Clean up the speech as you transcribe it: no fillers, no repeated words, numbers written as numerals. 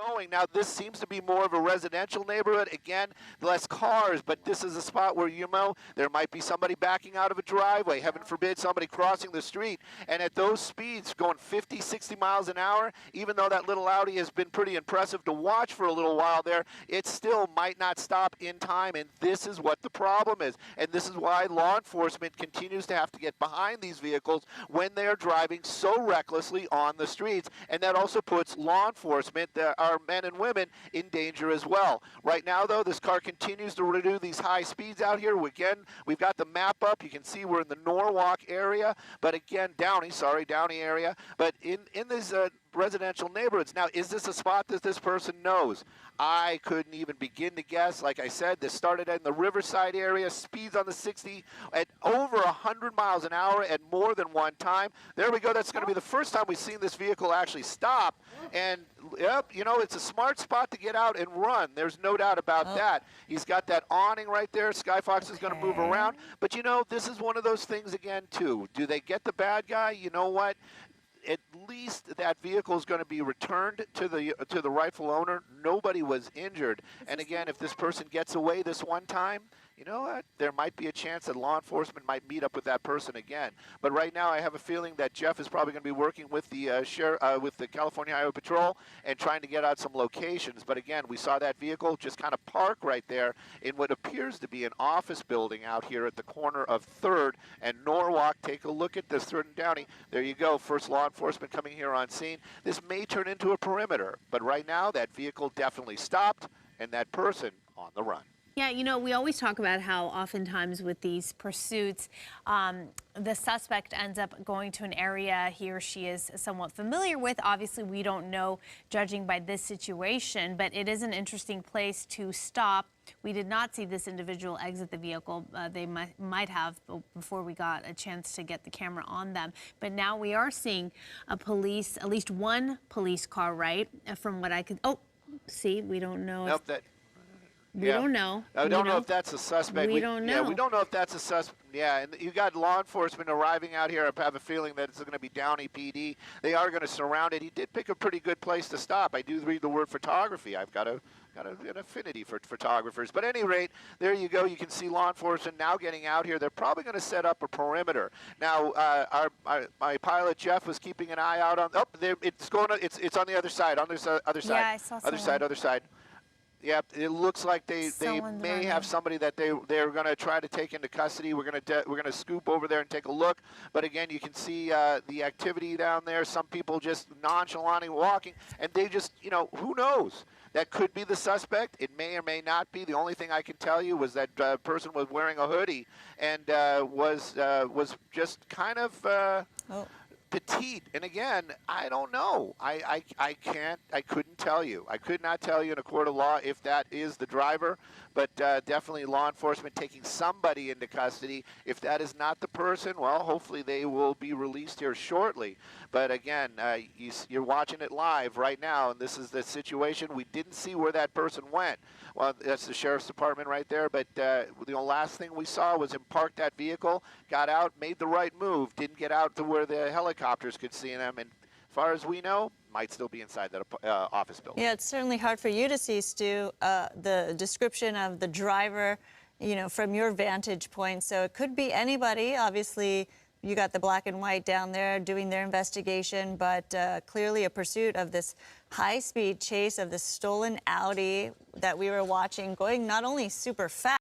going. Now, this seems to be more of a residential neighborhood. Again, less cars, but this is a spot where, you know, there might be somebody backing out of a driveway, heaven forbid somebody crossing the street, and at those speeds, going 50, 60 miles an hour, even though that little Audi has been pretty impressive to watch for a little while there, it still might not stop in time, and this is what the problem is. And this is why law enforcement continues to have to get behind these vehicles when they are driving so recklessly on the streets, and that also puts law enforcement, our men and women, in danger as well. Right now, though, this car continues to do these high speeds out here. Again, we've got the map up. You can see we're in the Norwalk area, but again, Downey area, but in these residential neighborhoods. Now, is this a spot that this person knows? I couldn't even begin to guess. Like I said, this started in the Riverside area, speeds on the 60 at over 100 miles an hour at more than one time. There we go. That's going to be the first time we've seen this vehicle actually stop. And, yep, you know, it's a smart spot to get out and run. There's no doubt about that. He's got that awning right there. Skyfox is going to move around. But, you know, this is one of those things again, too. Do they get the bad guy? You know what? At least that vehicle is going to be returned to the rightful owner. Nobody was injured. And again, if this person gets away this one time, you know what? There might be a chance that law enforcement might meet up with that person again. But right now, I have a feeling that Jeff is probably going to be working with the with the California Highway Patrol and trying to get out some locations. But again, we saw that vehicle just kind of park right there in what appears to be an office building out here at the corner of 3rd and Norwalk. Take a look at this, 3rd and Downey. There you go. First law enforcement coming here on scene. This may turn into a perimeter, but right now that vehicle definitely stopped and that person on the run. Yeah, you know, we always talk about how oftentimes with these pursuits, the suspect ends up going to an area he or she is somewhat familiar with. Obviously, we don't know, judging by this situation, but it is an interesting place to stop. We did not see this individual exit the vehicle. They might have before we got a chance to get the camera on them. But now we are seeing at least one police car, right? From what I could, see, we don't know. Nope, we don't know. I don't know if that's a suspect. We don't know. Yeah, we don't know if that's a suspect. Yeah, and you got law enforcement arriving out here. I have a feeling that it's going to be Downey PD. They are going to surround it. He did pick a pretty good place to stop. I do read the word photography. I've got an affinity for photographers. But at any rate, there you go. You can see law enforcement now getting out here. They're probably going to set up a perimeter. Now, my pilot Jeff was keeping an eye out on. It's on the other side. On this other side. Yeah, I saw someone. Other side. Yep, it looks like they may have somebody that they're going to try to take into custody. We're going to scoop over there and take a look. But again, you can see the activity down there. Some people just nonchalantly walking, and they just, you know, who knows? That could be the suspect. It may or may not be. The only thing I can tell you was that person was wearing a hoodie and was just kind of. Petite, and again, I don't know. I couldn't tell you. I could not tell you in a court of law if that is the driver, but definitely law enforcement taking somebody into custody. If that is not the person, well, hopefully they will be released here shortly. But again, you're watching it live right now, and this is the situation. We didn't see where that person went. Well, that's the sheriff's department right there, but the last thing we saw was him park that vehicle, got out, made the right move, didn't get out to where the helicopters could see him, and as far as we know, might still be inside that office building. Yeah, it's certainly hard for you to see, Stu, the description of the driver, you know, from your vantage point. So it could be anybody. Obviously, you got the black and white down there doing their investigation, but clearly a pursuit of this high-speed chase of the stolen Audi that we were watching, going not only super fast,